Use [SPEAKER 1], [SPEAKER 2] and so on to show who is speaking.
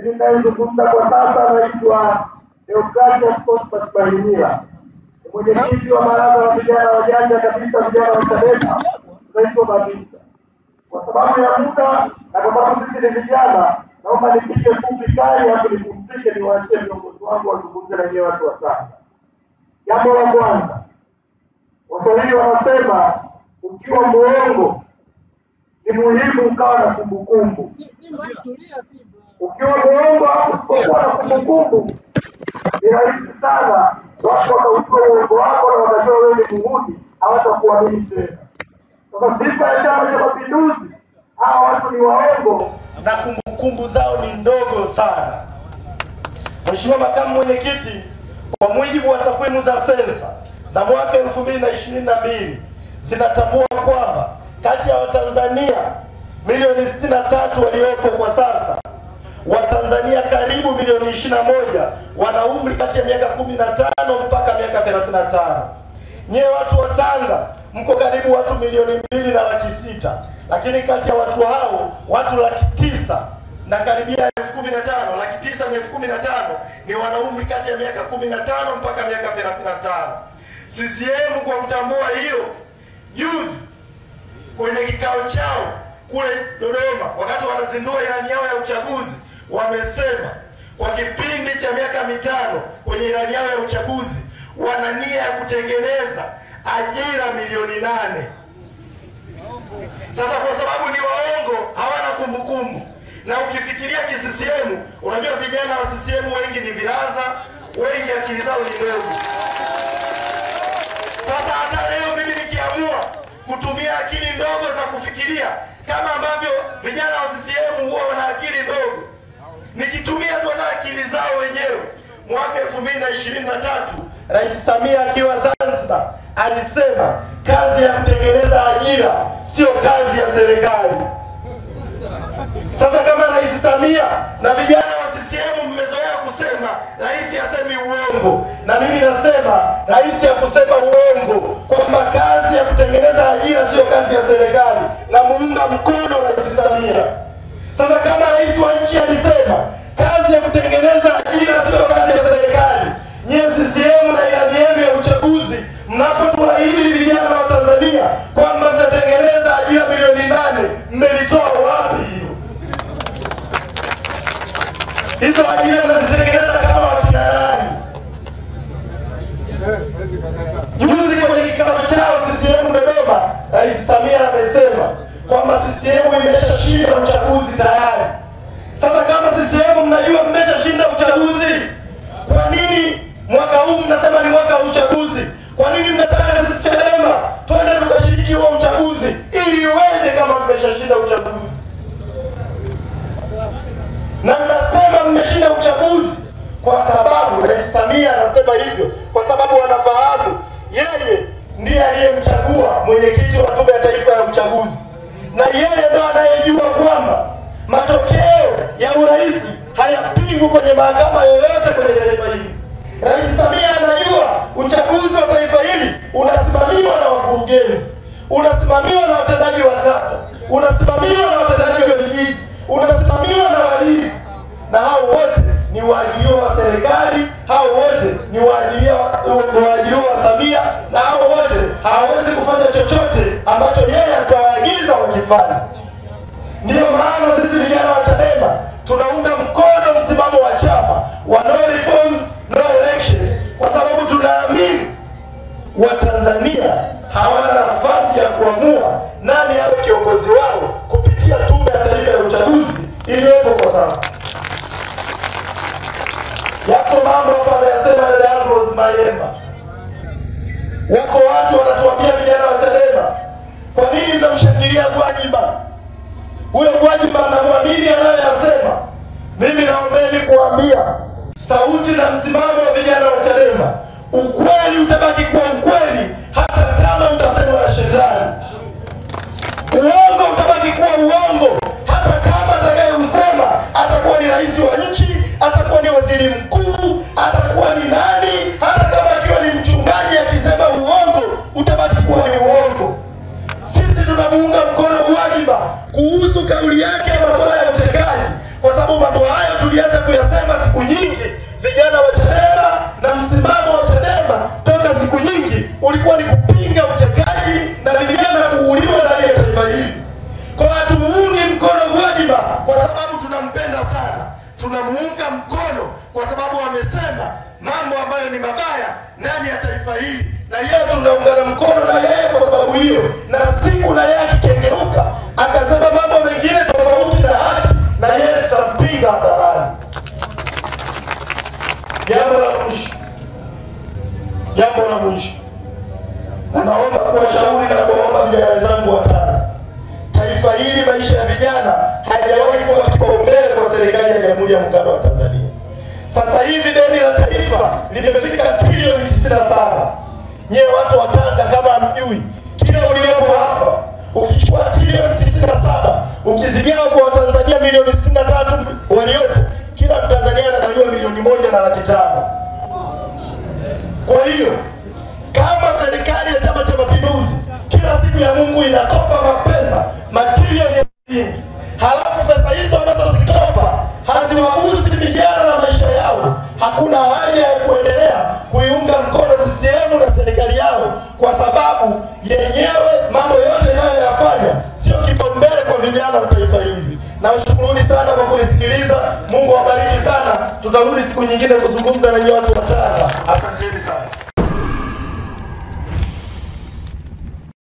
[SPEAKER 1] Mimi ninayezungumza kwa sasa naitwa Deogratias Cosmas Bahinia. Ni mwenyekiti wa baraza la vijana wajanja kabisa, vijana wa Chadema, naitwa Babisa. Kwa sababu ya muda na kwa sababu sisi ni vijana, naomba nipige fupi kali hapo nipumzike, niwaachie viongozi wangu wazungumze na wenyewe watu watano. Jambo la kwanza, Waswahili wanasema ukiwa muongo ni muhimu ukawa na kumbukumbu. Ukiwa muongo hapo usipokuwa na kumbukumbu, ni rahisi sana watu wakaujua uongo wako na wakajua wewe ni muhudi, hawatakuamini tena. Sasa sifa ya Chama cha Mapinduzi, hawa watu ni waongo na kumbukumbu zao ni ndogo sana. Mheshimiwa Makamu Mwenyekiti, kwa mujibu wa takwimu za sensa za mwaka 2022 zinatambua kwamba kati ya Watanzania milioni 63 waliopo kwa sasa, Watanzania karibu milioni 21 wana umri kati ya miaka 15 mpaka miaka 35. Nyewe watu wa Tanga mko karibu watu milioni 2 na laki 6, lakini kati ya watu hao watu laki 9 na karibia 15,000, laki 9 na 15,000 ni wana umri kati ya miaka 15 mpaka miaka 35. CCM kwa kutambua hilo, juzi kwenye kikao chao kule Dodoma, wakati wanazindua ilani yao ya uchaguzi, wamesema kwa kipindi cha miaka 5 kwenye ilani yao ya uchaguzi wana nia ya kutengeneza ajira milioni 8. Sasa kwa sababu ni waongo, hawana kumbukumbu. Na ukifikiria CCM, unajua vijana wa CCM wengi ni viraza, wengi akili zao ni ndogo. Sasa hata leo mimi nikiamua kutumia akili ndogo za kufikiria kama ambavyo vijana wa CCM huwa wana akili ndogo, nikitumia tu na akili zao wenyewe, mwaka 2023 Rais Samia akiwa Zanzibar alisema kazi ya kutengeneza ajira sio kazi ya serikali. Sasa kama Rais Samia na vijana wa CCM mmezoea kusema rais hasemi uongo, na mimi nasema rais ya kusema uongo kwamba kazi ya kutengeneza ajira sio kazi ya serikali, na muunga mkono Rais Samia. Sasa kama rais wa nchi alisema kazi ya kutengeneza ajira sio kazi ya serikali, nyie CCM na ilani yenu ya uchaguzi mnapotuahidi vijana wa Tanzania kwamba mtatengeneza ajira milioni 8, mmelitoa wapi hiyo? Hizo ajira mnazitengeneza kama wakina nani? Juzi kwenye kikao chao CCM Dodoma, Rais Samia amesema kwamba CCM imeshashinda uchaguzi tayari. Sasa kama CCM mnajua mmeshashinda uchaguzi, kwa nini mwaka huu mnasema ni mwaka wa uchaguzi? Kwa nini mnataka sisi Chadema twende tukashiriki huo uchaguzi ili iweje kama mmeshashinda uchaguzi? Na mnasema mmeshinda uchaguzi kwa sababu Rais Samia anasema hivyo kwa sababu wanafahamu yeye ndiye aliyemchagua mwenyekiti wa Tume ya Taifa ya Uchaguzi, na yeye ndo anayejua kwamba matokeo ya urais hayapingwi kwenye mahakama yoyote kwenye taifa hili. Rais Samia anajua uchaguzi wa taifa hili unasimamiwa na wakurugenzi, unasimamiwa na watendaji wa kata, unasimamiwa na watendaji wa vijiji, unasimamiwa na walimu, na hao wote ni waajiriwa wa serikali, hao wote ni waajiriwa wa Samia, na hao wote hawawezi kufanya chochote ambacho yeye atawaagiza wakifanya. Ndiyo maana sisi vijana wa Chadema tunaunga mkono msimamo wa chama wa no reforms no election, kwa sababu tunaamini Watanzania hawana nafasi ya kuamua nani awe kiongozi wao kupitia Tume ya Taifa ya Uchaguzi iliyopo kwa sasa. Yako mambo hapa anayasema dada yangu Osmayemba. Wako watu wanatuambia vijana wa Chadema, kwa nini mnamshangilia Gwajima? Ule Gwajima mnamwamini anayoyasema? Mimi naombeni kuambia sauti na msimamo wa vijana wa Chadema, ukweli utabaki kuwa ukweli hata kama utasemwa na shetani. Uongo utabaki kuwa uongo hata kama atakayeusema atakuwa ni rais wa nchi, atakuwa ni waziri mkuu, atakuwa ni nani, hata kama akiwa ni mchungaji akisema uongo utabaki kuwa ni uongo. Sisi tunamuunga mkono Gwajima kuhusu kauli yake ya masuala ya utekaji,
[SPEAKER 2] kwa sababu mambo hayo tulianza kuyasema siku nyingi. Vijana wa Chadema na msimamo wa Chadema toka siku nyingi ulikuwa ni kupinga utekaji na vijana kuuliwa ndani ya taifa hili. Kwa hatumuungi mkono Gwajima kwa sababu tunampenda sana, tunamuunga mkono kwa sababu amesema mambo ambayo ni mabaya ndani ya taifa hili, na yeye tunaungana mkono na yeye kwa sababu hiyo. Na siku na yeye akikengeuka akasema mambo mengine tofauti na haki, na yeye tutampinga hadharani. Jambo la mwisho, na naomba kuwashauri na kuomba vijana wenzangu watano. Taifa hili, maisha ya vijana hajawahi kuwa kipaumbele kwa serikali ya Jamhuri ya Muungano wa Tanzania. Sasa hivi deni la taifa limefika trilioni 97. Nyewe watu wa Tanga kama hamjui, kila uliopo hapa ukichukua trilioni 97 ukizigawa kwa Watanzania milioni 63 waliopo, kila Mtanzania anadaiwa milioni 1.5. Kwa hiyo kama serikali ya Chama cha Mapinduzi kila siku ya Mungu inakopa mapesa matrilioni ya shilingi, halafu pesa hizo wanazozikopa haziwagusi vijana na maisha yao, hakuna haja ya kuendelea kuiunga mkono CCM na serikali yao, kwa sababu yenyewe mambo yote inayoyafanya sio kipaumbele kwa vijana wa taifa hili. Na washukuruni sana kwa kunisikiliza. Mungu awabariki sana. Tutarudi siku nyingine kuzungumza na nyinyi watu wa Tanga. Asanteni sana.